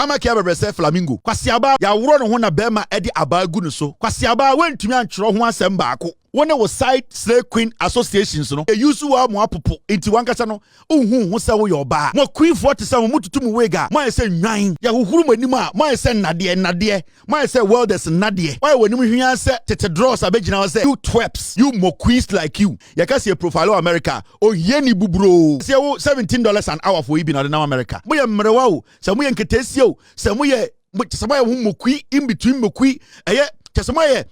Amake Abebrese flamingo. Kwasiaba ya wuro no ho na bema edi abagu no so. Kwasiaba wentumi ankyerɛ ho asɛm baako. When we side slave queen associations no e use wa mo apopo nti wankasa no unhu ho sɛ wo yɛ ɔbaa mo queen 40 sɛ mo mututu mu wega mo ayɛ sɛ nwan ya huhuru manim a mo ayɛ sɛ nnade mo ayɛ sɛ welders nnade mo ayɛ wanim hwia sɛ Tete Dros abegyina wo sɛ you twerps you mo queens like you ya ka se profile America Ohiani bubro sɛ wo $17 an hour for ibi na de America mo yɛ mmerewa o sɛ mo yɛ nketesi o sɛ mo yɛ ho mo qui in between mo qui ɛyɛ Chasamaye,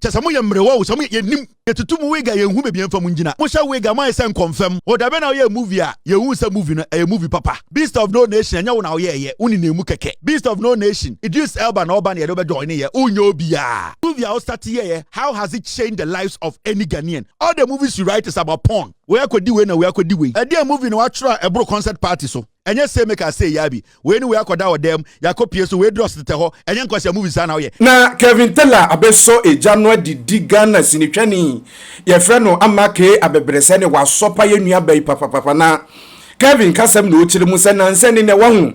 Chasamoya Mrewa, some nim, to wega, ye who may be from Mungina. Musha wega, my son confirm, or the Bena ye movie, ye who's a movie papa. Beast of no nation, and now ye, uni mukeke. Beast of no nation, it used Elban Orban, ye over join ye, unyo bia. Movie out start here, how has it changed the lives of any Ghanaian? All the movies you write is about porn. Where could do and where could do we? A dear movie no try a bro concert party so. And yes, say make I say yabi. When we are called out them, ya copy so we dross the terror, and yan kwasi movies now ye. Na Kevin Teller abeso e January di Ghana sinitwani. Ye friend no Amake Abebrese ne wasopa ye nua bai papa na. Kevin kasem no chire mu se na nse ne wahu.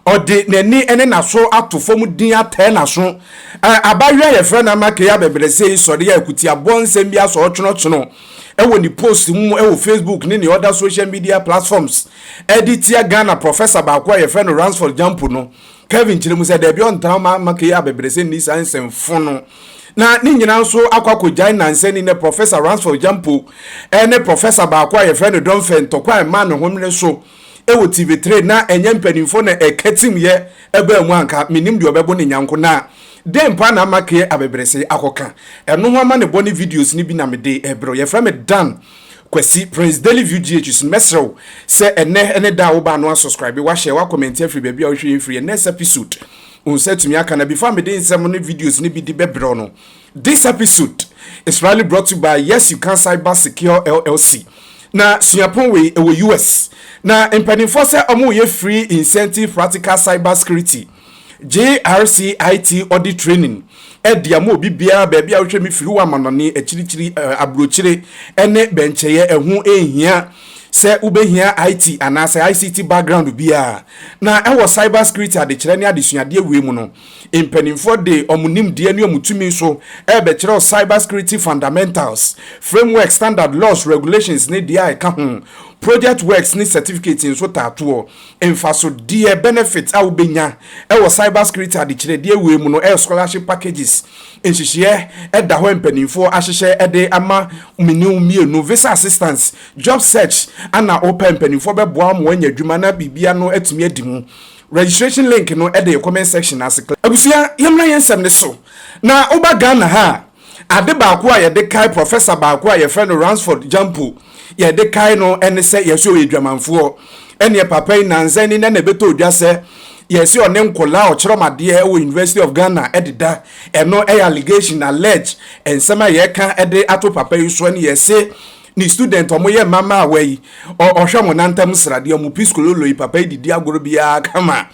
Ode nani ene na so atofo din ate na so. Abawe ye friend Amake Abebrese so de yakuti abonsem bia so otwono ewo ni post mu ewo Facebook ni other social media platforms editia Ghana professor ba kwa ye friend Prof Gyampo no Kevin chiremu said de bi on tan Amake Abebrese ni sansen fono na ni nyina so akwako jai nanse ni ne professor Prof Gyampo ne professor ba kwa ye friend Donfen to kwa ma no homre so ewo TV3 na enye mpanimfo na eketim ye ebe mu anka minim de obebo ne nyanko na dem pa na Amake Abebrese akoka eno ho ama ne boni videos ni bi na me de ebro ye frame Dan kwesi Prince Daily View GHS mesro se ene da wo ba no subscribe wa share wa comment free baby a wo hwe free next episode unsetumi aka na before me de nsem no videos ni bi di bebro no. This episode is really brought to you by Yes You Can Cyber Secure LLC na suapon we ewo US na empanimfo se omo ye free incentive practical cyber security JRCIT audit training ediamo bibia baabi a wo hwemi firi wa manone akirichiri abrochire ene bencheye ehu ehia se ubehia IT anase ICT background bia na ewo cyber security adekire ne adesuade ewe mu no empanimfo de omunim de ne omutumi so ebekire cyber security fundamentals framework standard laws regulations ne dia ka ho project works ni certificate in so tato emfaso de benefits a ubenya ewo cyber security adekire de ewe mu no scholarship packages enhihie eda ho empanimfo ahyehye ede ama mienu visa assistance job search ana open empanimfo beboa mo anya adwuma na bibia no atumi adimu registration link no ede comment section asikla abusia yemra yensem ne so na oba Ghana ha ade ba ko a de kai professor ba ko a ye friend Prof Gyampo ye de kai no ene se ye so edwamanfo ene papa na nzani na beto odwa se yes your name kola o chiromade e University of Ghana edida eno allegation allege ensema ye kan ede ato papa yi so ne yese ni student omoye mama awai o hwemo nantam srade omu piskololo yi papa didi agoro bia kama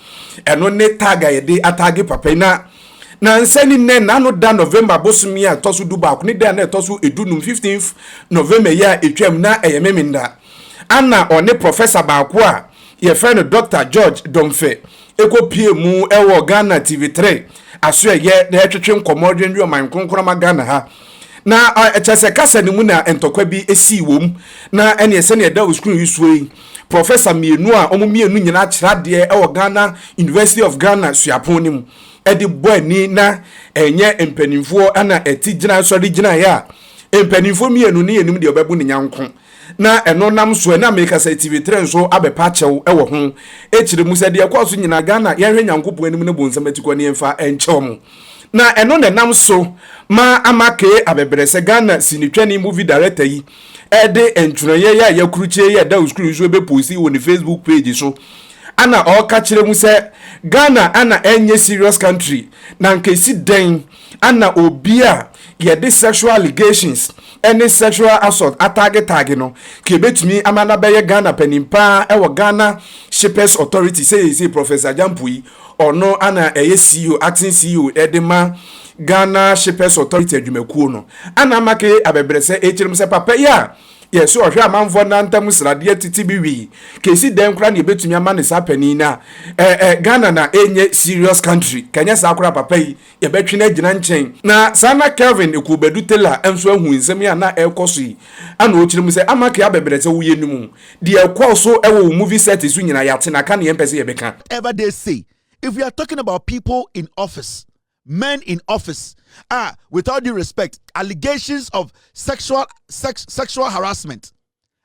eno ne taga ye de atage papa na nsani ne na no da November bosumi a tosu duba ko ne da na tosu edunum 15th November ya etwam na eyememinda ana one professor ba ko a ye friend Dr. George Domfe ekopie mu ewo Ghana TV3 aso ye na etwetwe nkomodwen wi o man konkroma Ghana ha na echese kasa ni mu na entokwa bi esi wom na ene ese ne da o screen yusui professor mienu a omo mienu nyina kyerade ewo Ghana University of Ghana suapon nim edi boy ni na enye empanimfo ana etigina so de gina ya empanimfo mienu ni enum de obabu ne nyanko na eno nam so na America TV3 nso abepa chew ewo ho echire mu se de ekwaso nyina Ghana yenhwe nyankopon anim ne bonsam atikwa ne emfa enchom na eno ne nam so ma Amake Abebrese Ghana sinitwani movie director yi ede entwuye ya yakuruche ya da uskuru so be posti woni Facebook page so ana o ka kire mu se Ghana ana enye serious country na nkesi den ana obia ye de sexual allegations any sexual assault attack no ke betumi amana beye Ghana panimpa ewo Ghana Shippers Authority say Professor Gyampo yi ono ana eye CEO acting CEO edema Ghana Shippers Authority adwumakuo no ana Amake Abebrese echirim se papa ya Yes, so hwe amanfo nantam srade titi bi wi kesi den kra na ebetumi ama ne sapani na Ghana na enye serious country kanya sa akura papa yi ye betwe na gina nchen na sana Kelvin ekubedu tela enso ahu nsem ya na ekoso yi ana ochirim se amaka Abebrese wo yenum de ekoso ewo movie set isu nyina yate na ka na yempese ye beka. Ever they say, if we are talking about people in office, men in office, with all due respect, allegations of sexual harassment,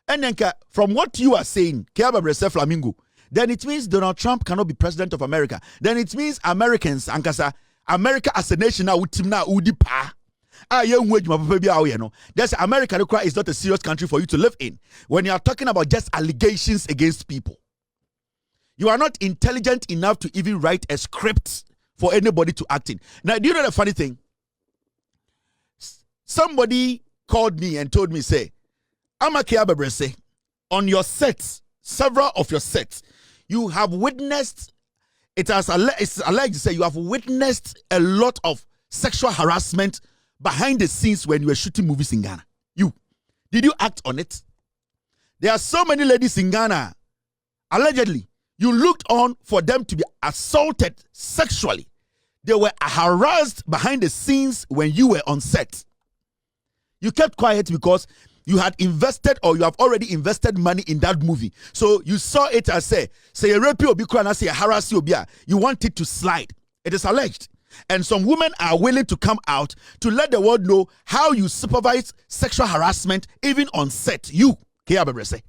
and then from what you are saying, Abebrese Flamingo, then it means Donald Trump cannot be president of America. Then it means Americans, Ankasa, America as a nation now, Udipa. That's America is not a serious country for you to live in. When you are talking about just allegations against people, you are not intelligent enough to even write a script for anybody to act in. Now, do you know the funny thing? Somebody called me and told me, say, Amake Abebrese, on your sets, several of your sets, you have witnessed, it's alleged to say, you have witnessed a lot of sexual harassment behind the scenes when you were shooting movies in Ghana. Did you act on it? There are so many ladies in Ghana, allegedly, you looked on for them to be assaulted sexually. They were harassed behind the scenes when you were on set. You kept quiet because you had invested or you have already invested money in that movie. So you saw it as say a rape you and say a harass you. You want it to slide. It is alleged. And some women are willing to come out to let the world know how you supervise sexual harassment even on set. You, Abebrese.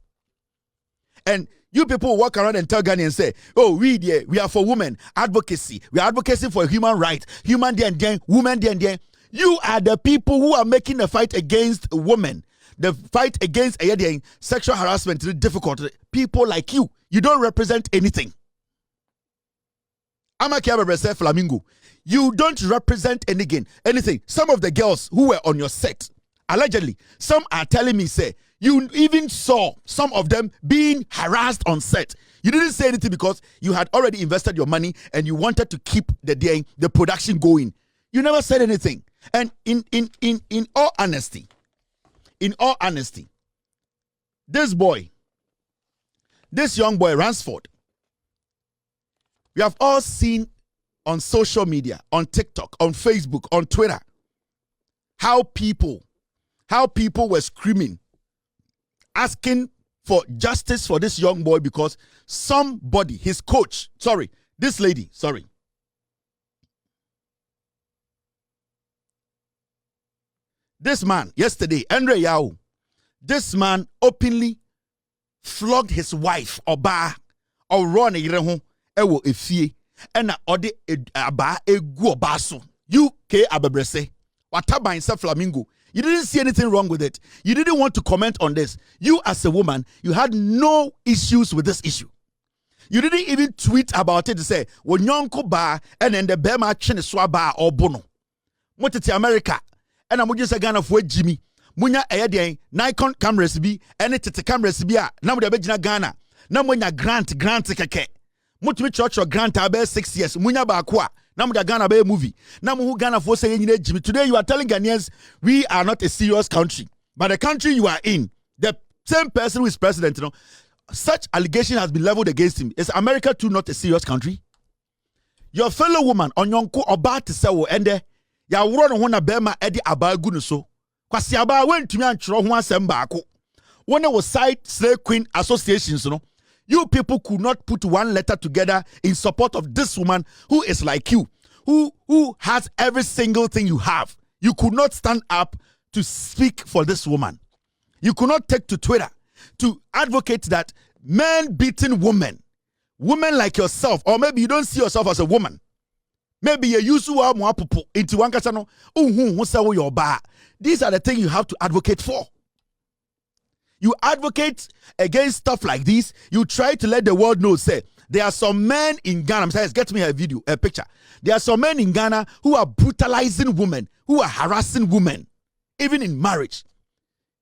And you people walk around and tell Ghanaians and say, oh, we are for women, advocacy. We are advocating for human rights, human and women and You are the people who are making the fight against women. The fight against sexual harassment is difficult. People like you don't represent anything. Amake Abebrese Flamingo, you don't represent anything. Some of the girls who were on your set, allegedly, some are telling me, say, you even saw some of them being harassed on set. You didn't say anything because you had already invested your money and you wanted to keep the production going. You never said anything. And in all honesty, this young boy, Ransford, we have all seen on social media, on TikTok, on Facebook, on Twitter, how people were screaming, asking for justice for this young boy because somebody, his coach, this lady, this man, yesterday, Andre Yao, this man openly flogged his wife, Oba, or Ron Ewo Efie, and Ode Aba Egu Obaso. You, Abebrese, Wataba himself Flamingo. You didn't see anything wrong with it. You didn't want to comment on this. You, as a woman, you had no issues with this issue. You didn't even tweet about it to say, when yonko ba, and then the bema chene swaba or bono. Motiti America, and I'm just a gun of wet Jimmy. Munya Ayadian, Nikon cameras be, and it's a cameras be, now the Bejina Ghana. Now when grant keke. Mutumi church or grant abe 6 years. Munya bakwa. Now the Ghana Bay movie. Now who Ghana for saying Jimmy. Today you are telling Ghanaians we are not a serious country. But the country you are in, the same person who is president, such allegation has been leveled against him. Is America too not a serious country? Your fellow woman on yonko about to say ende ya wuro no na bema edi abagu no so. Kwasi aba wentumi anchro ho asem baako. One was side slave queen associations You people could not put one letter together in support of this woman who is like you, who has every single thing you have. You could not stand up to speak for this woman. You could not take to Twitter to advocate that men beating women like yourself, or maybe you don't see yourself as a woman. Maybe you use into one kasano. These are the things you have to advocate for. You advocate against stuff like this. You try to let the world know, say, there are some men in Ghana, get me a picture. There are some men in Ghana who are brutalizing women, who are harassing women, even in marriage.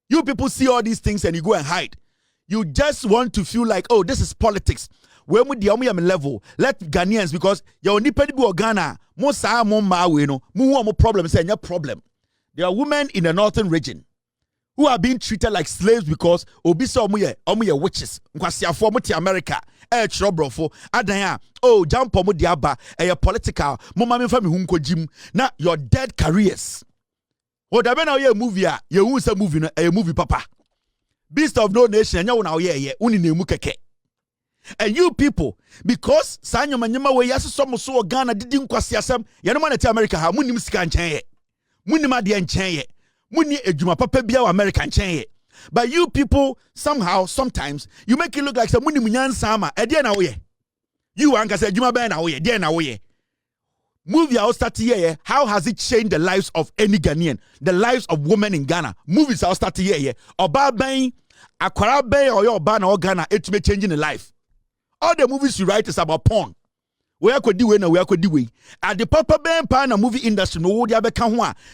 You people see all these things and you go and hide. You just want to feel like, oh, this is politics. When we the level, let Ghanaians, because your nipedi Ghana, mo problem, say no problem. There are women in the northern region who are being treated like slaves because obisa omuye witches. Nkwasiafo muti America. Chrobrofo. Adanya. Oh, Gyampo mu diaba. Political. Mama me fami hunko jim. Na your dead careers. Oh, da na ye movie a. Ye hu se movie no. Movie papa. Beast of no nation. Nya una ye. Uni nemu keke. And you people, because Sanyo Manyama we yasu somo so Ghana didi nkwasiasem. Ya no man ati America ha. Muni msika nchen ye. Muni madi nchen ye. Muni ejuma papa bia wa American chain. But you people, somehow, sometimes, you make it look like some muni munyan sama. Na oye. You anka say ejuma be na oye. Na oye. Movie out start here. How has it changed the lives of any Ghanaian? The lives of women in Ghana. Movies out start here. Oba ben, akwara ben or your oba na Ghana. It may changing the life. All the movies you write is about porn. Where could do na where could do at the Papa Ben Pan movie industry no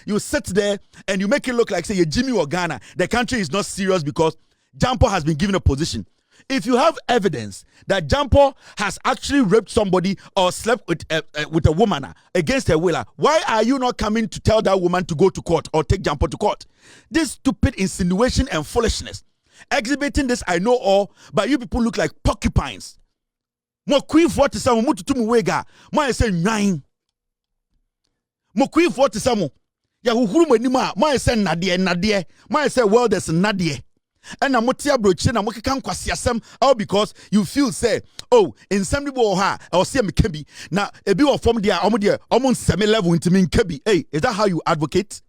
you sit there and you make it look like say you're Jimmy or Ghana. The country is not serious because Gyampo has been given a position. If you have evidence that Gyampo has actually raped somebody or slept with a woman against her will, why are you not coming to tell that woman to go to court or take Gyampo to court? This stupid insinuation and foolishness. Exhibiting this I know all, but you people look like porcupines. Mo queen for to some mututu wega. Mo say nine. Mo queen for to some. Ya huhuru manima. Mo say nadie. Mo say well there's nadie. And na motia broche na mo keka nkwasiasem all because you feel say oh in some people ha or say me kebi na ebi wo form dia omo nseme level into me kebi. Hey, is that how you advocate?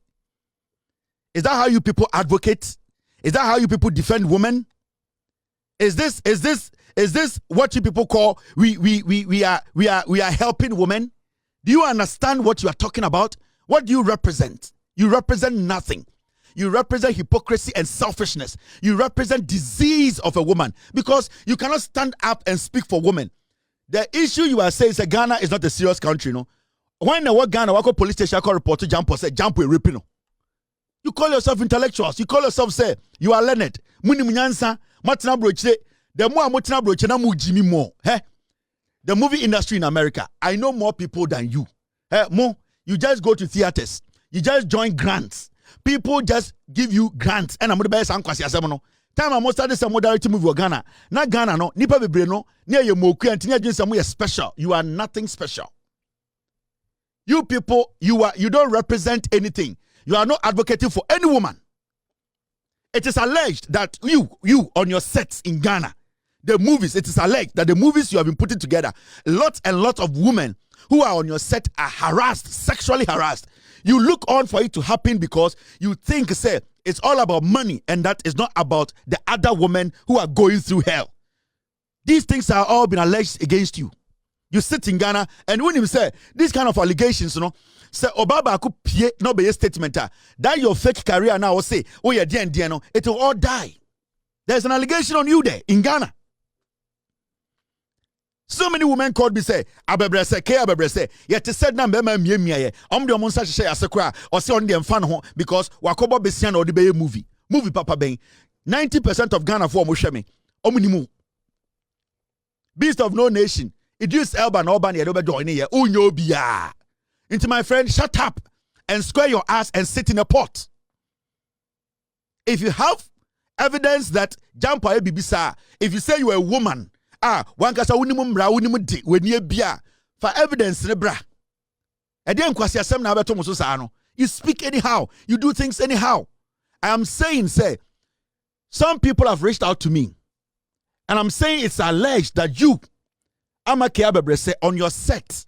Is that how you people advocate? Is that how you people defend women? Is this what you people call we are helping women? Do you understand what you are talking about? What do you represent? You represent nothing. You represent hypocrisy and selfishness. You represent disease of a woman because you cannot stand up and speak for women. The issue you are saying is that Ghana is not a serious country, no. When the word Ghana, wako police station call report to Gyampo say Gyampo is raping. You call yourself intellectuals. You call yourself say you are learned. Muni munyansa matina broche. The more motina broche na mu Jimmy more. Hey, the movie industry in America. I know more people than you. Hey, more. You just go to theaters. You just join grants. People just give you grants. And I'm going to buy some kwasi asemono. Time I started some modality movie Ghana. Na Ghana no. Nipa bebre no. Near your moku and tinya some way special. You are nothing special. You people, you don't represent anything. You are not advocating for any woman. It is alleged that you on your sets in Ghana, the movies, it is alleged that the movies you have been putting together, lots and lots of women who are on your set are harassed, sexually harassed. You look on for it to happen because you think, say, it's all about money and that is not about the other women who are going through hell. These things are all been alleged against you. You sit in Ghana and when you say these kind of allegations, you know, say Obaba could pay no be a statement that your fake career now will say, oh yeah, no, it will all die. There's an allegation on you there in Ghana. So many women called me say, Abebrese, yet said na me the omonsa hye asekra or say on the fan ho because wakobo besian or the movie papa ben 90% of Ghana for mo hwe me omnimu Beast of no nation Idris Elba na Oban ye do be join here unyo bia. Into my friend, shut up and square your ass and sit in a pot. If you have evidence that Gyampo Bibisa, if you say you are a woman, one kasa unimum bra unimu di when ye bia for evidence ne bra. Then kwasi asem na abeto muso sa no. You speak anyhow, you do things anyhow. I am saying, say, some people have reached out to me, and I'm saying it's alleged that you, Abebrese, on your set.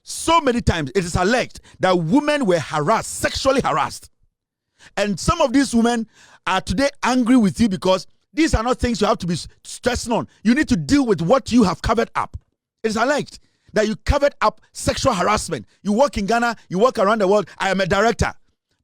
So many times it is alleged that women were harassed, sexually harassed. And some of these women are today angry with you because these are not things you have to be stressing on. You need to deal with what you have covered up. It is alleged that you covered up sexual harassment. You work in Ghana, you work around the world. I am a director.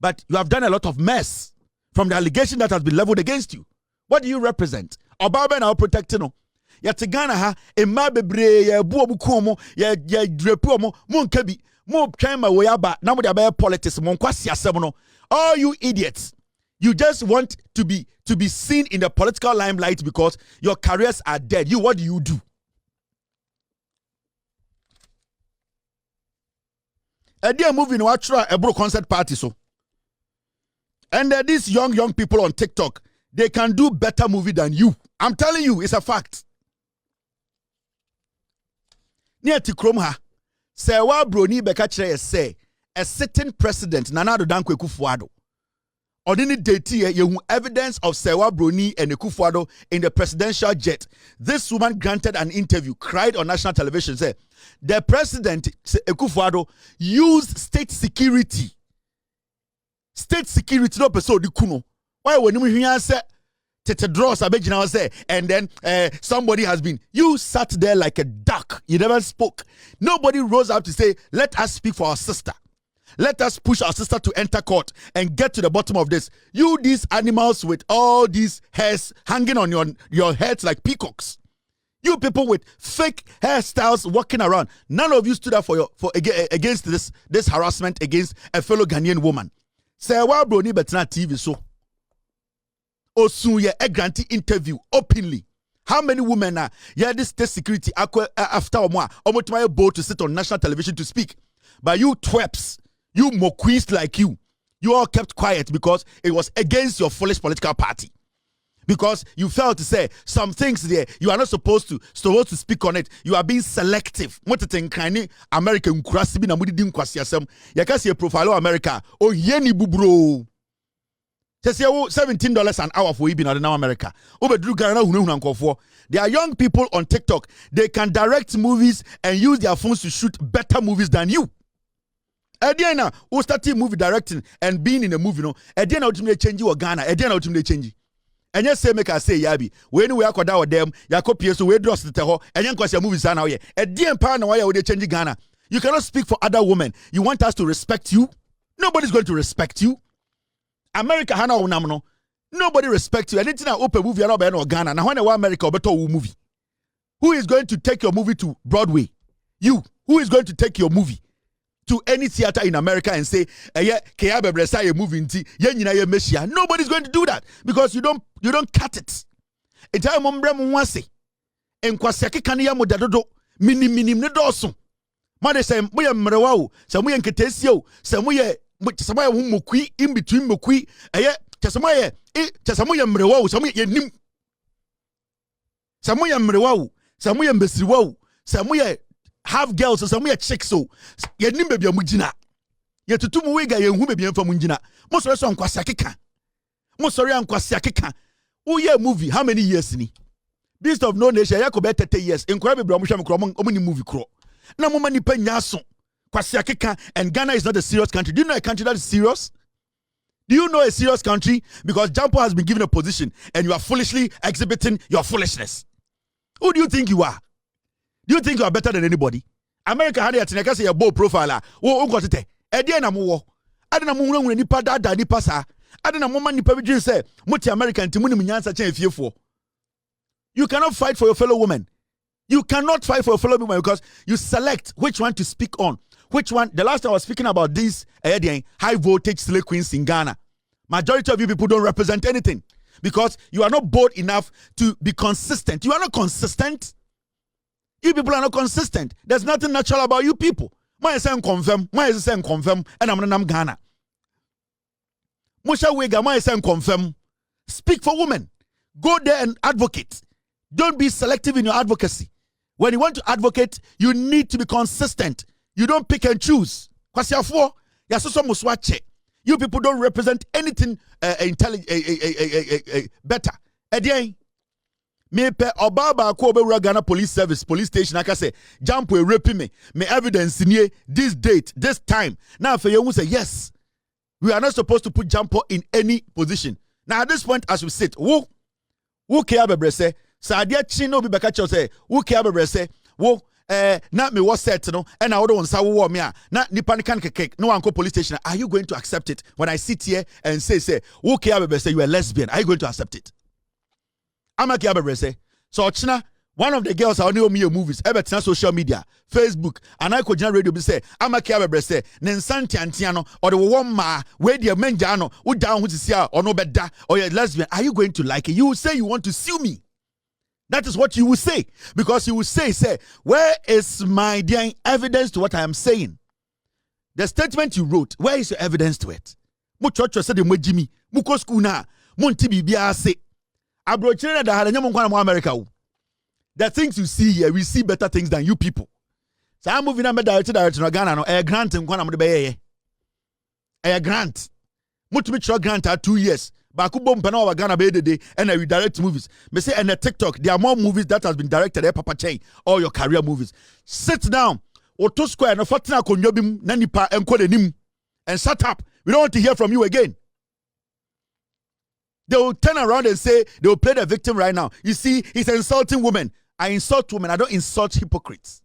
But you have done a lot of mess from the allegation that has been leveled against you. What do you represent? Obaba na protecting no. Yet Ghana ha emma bebre ye bu obukomo ye drepu omo mo nkabi mo twan ma we aba na mo de aba politics mo nkwasi asem no. All you idiots, you just want to be seen in the political limelight because your careers are dead. What do you do? A dear movie no actual a bro concert party so And these young people on TikTok, they can do better movie than you. I'm telling you, it's a fact. Near to Kromha, say wa broni beka kire say a sitting president Nana Addo Dankwa Akufo-Addo. Ordinary date you evidence of Sewa Broni and Akufo-Addo in the presidential jet. This woman granted an interview, cried on national television, said the president Akufo-Addo used state security. State security no person di kuno. Why when you hear say Tete Dros Abebrese say and then somebody has been. You sat there like a duck. You never spoke. Nobody rose up to say, let us speak for our sister. Let us push our sister to enter court and get to the bottom of this. You, these animals with all these hairs hanging on your heads like peacocks. You people with fake hairstyles walking around. None of you stood up against this harassment against a fellow Ghanaian woman. Say why bro ni betina TV so. Osuye a granted interview openly. How many women are this state security after omo bold to sit on national television to speak? But you twerps. You moquees like you all kept quiet because it was against your foolish political party. Because you felt to say some things there, you are not supposed to speak on it. You are being selective. America nkurasi na mudi di nkwasi asem. Yakasi ye profile America. Ohiani bubro. Say $17 an hour for Ibin now America. There are young people on TikTok. They can direct movies and use their phones to shoot better movies than you. Ediana, who started movie directing and being in a movie, no. Ediana ultimately change your Ghana. Ediana ultimately change. And yes, say make I say yabi. When we are called out them, ya copy so we dross the teho. And then cause your movies are now here. Ediana pan why would they change Ghana? You cannot speak for other women. You want us to respect you? Nobody's going to respect you. America hana unamno. Nobody respects you. Anything I open movie or Ghana. Now when America better movie. Who is going to take your movie to Broadway? You. Who is going to take your movie to any theater in America and say, Abebrese a movie nti ye Messiah? Nobody's going to do that because you don't cut it. Entire mombre mu wase. Enkwase akeka ya modadodo minim ne doso. Ma de say moye mrewa o, say moye nketesie o, say moye mokui in between mokui moye mrewa o, say moye nim. Say moye mrewa o, say moye mbesiriwa o, say moye half girls so some chicks so ye nim baby amugina ye tutu mu wega ye hu baby amfa mugina mo sori so ankwase akeka mo sori ankwase akeka wo ye movie how many years ni Beast of No Nation yakobe 30 years enkora bebre mo hwe me kro mo ni movie kro na mo mani pa nyaso kwase akeka. And Ghana is not a serious country. Do you know a country that is serious? Do you know a serious country? Because Gyampo has been given a position and you are foolishly exhibiting your foolishness. Who do you think you are? Do you think you are better than anybody? America had a teneka say a bold profile. Oh, got it. Ediana mo. Adena mo hunu nipa dada nipa sa. Adena mo man nipa bi say muti American timuni munyansa chen fiefo. You cannot fight for your fellow women. You cannot fight for your fellow women because you select which one to speak on. Which one? The last time I was speaking about these high voltage slave queens in Ghana. Majority of you people don't represent anything because you are not bold enough to be consistent. You are not consistent. You people are not consistent. There's nothing natural about you people. Why is saying confirm? Why is saying confirm? And I'm Ghana. Musha Wega, why is saying confirm? Speak for women. Go there and advocate. Don't be selective in your advocacy. When you want to advocate, you need to be consistent. You don't pick and choose. You people don't represent anything better. Me pe obaba ko be Ghana police station aka say Gyampo rape me evidence near this date this time. Now for you say yes, we are not supposed to put Gyampo in any position. Now at this point as we sit, who care Abebrese sa dia chi no be beka cho say who care Abebrese wo na me was set no and I would want wo me na nipa kan keke no anko police station. Are you going to accept it when I sit here and say who care Abebrese you are lesbian? Are you going to accept it? Amaki Abebrese. So China, one of the girls I only me movies, ever social media, Facebook, and I could radio be say, Amaki Abebrese, Nensanti Antiano, or the woman where the menjano, who down with the or no better, or you're lesbian. Are you going to like it? You will say you want to sue me. That is what you will say. Because you will say, where is my evidence to what I am saying? The statement you wrote, where is your evidence to it? Mo church said the mojimi. Muko school na. Monti bibia se. Abrochire da haranya mo nkwa na America wo. The things you see here, we see better things than you people. So I'm moving on director no Ghana no a grant nkwa na mo de be ye. A grant. Mutumi chiro grant at 2 years. Baku bom pena wa Ghana be de and I redirect movies. Me say and TikTok there are more movies that has been directed Papa Chain all your career movies. Sit down. Oto square no fatina konyo bim na nipa enko denim and shut up. We don't want to hear from you again. They will turn around and say they will play the victim right now. You see, he's insulting women. I insult women. I don't insult hypocrites.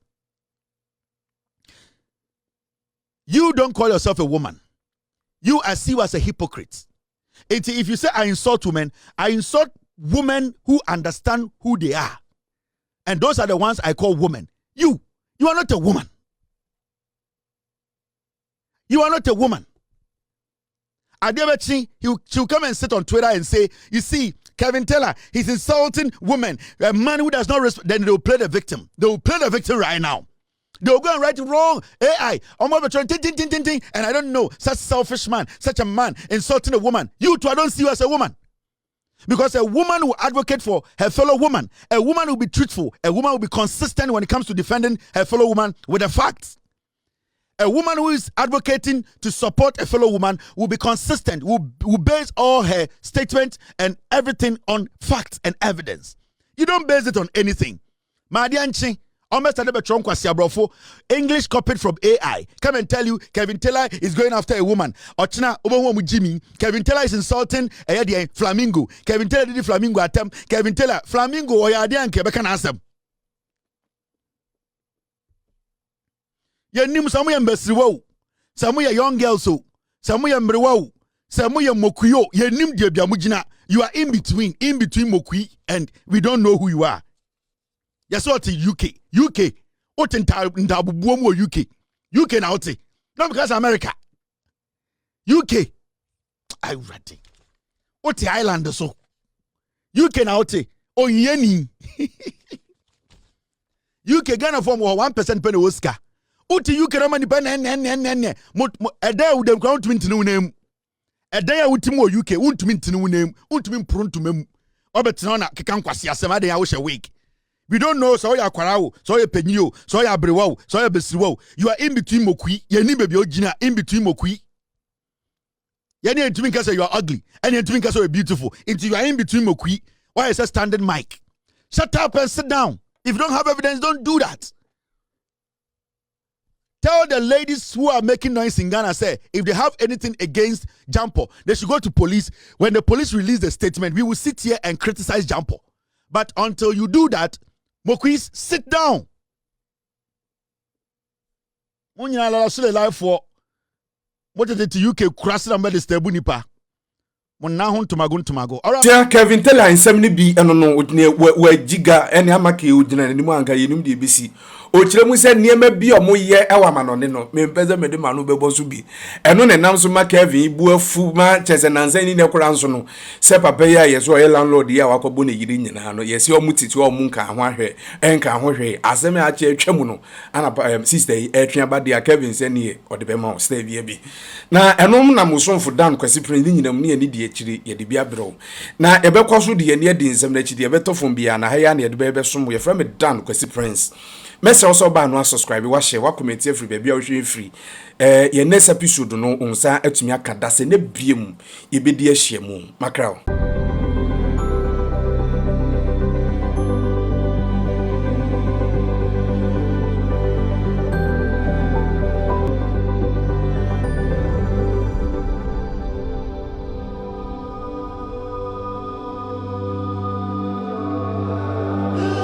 You don't call yourself a woman. You I see you as a hypocrite. If you say I insult women who understand who they are. And those are the ones I call women. You are not a woman. You are not a woman. Adebachi, she'll come and sit on Twitter and say, you see, Kevin Taylor, he's insulting women. A man who does not respect, then they'll play the victim. They will play the victim right now. They'll go and write wrong. AI. And I don't know, such selfish man, such a man insulting a woman. You too, I don't see you as a woman. Because a woman will advocate for her fellow woman. A woman will be truthful. A woman will be consistent when it comes to defending her fellow woman with the facts. A woman who is advocating to support a fellow woman will be consistent, will base all her statements and everything on facts and evidence. You don't base it on anything. Madianchi, English copied from AI. Come and tell you Kevin Taylor is going after a woman. Ochina Jimmy. Kevin Taylor is insulting a Flamingo. Kevin Taylor did Flamingo attempt. Kevin Taylor Flamingo or Yadian Quebecan asem. Nim samu ya mbesiwo. Samu ya young girls so. Samu ya mrewo. Samu ya mokuyo. Nim dia biamujina. You are in between Mokui and we don't know who you are. Yes, what UK. What in Tabubuomo UK. UK now. Not because America. UK. I read it. What the island so? UK now. Ohiani. UK Ghana form 1% penny Oscar. Uti UK Roman pen a day with them count to name. A day with Timo UK won't mean to name, won't mean prone to mem. Obetrona Kikankwasi Asamade I wish a week. We don't know so ya Kwarao, so ya Penio, so ya Brewo, so ya Besiwo. You are in between Mokui, Yeni baby Ojina, in between Mokui. Yeni and Twin Castle, you are ugly, and in Twin Castle, you are beautiful. Into you are in between Mokui. Why is a standing mic? Shut up and sit down. If you don't have evidence, don't do that. Tell the ladies who are making noise in Ghana, say, if they have anything against Gyampo, they should go to police. When the police release the statement, we will sit here and criticize Gyampo. But until you do that, Mokwis, sit down. When you are life for what is it to UK crossing under the stable nipa? Yeah, Kevin Taylor in 70 B and no where Giga and Yamaki Udina and Nimanga Yinum DBC. Ochilemu said near me be or more year our man on no, me better medimanu bebosubi. And on announce my Kevin, Bua Fuma, Chess and Anzani Necoransono, Sepa Paya, yes, or a landlord, Yawakobuni Yirin Hano, yes, your muti to Munka, one hair, and can her, as a match Chemuno, and a sister, Badia Kevin Seni, or the Bemo, stay VB. Now, a nominal muson for Dan, Quasiprin in me and idiot, Yadibia bro. Now, a becosu the near the inseminate the better from Biana, Hayani, the baby, some way from a Dan, Quasiprince. Mess also by no subscribe, watch what comment free baby or free. Your next episode no unsa etumi akada se ne biem ye be die hye mu mackerel.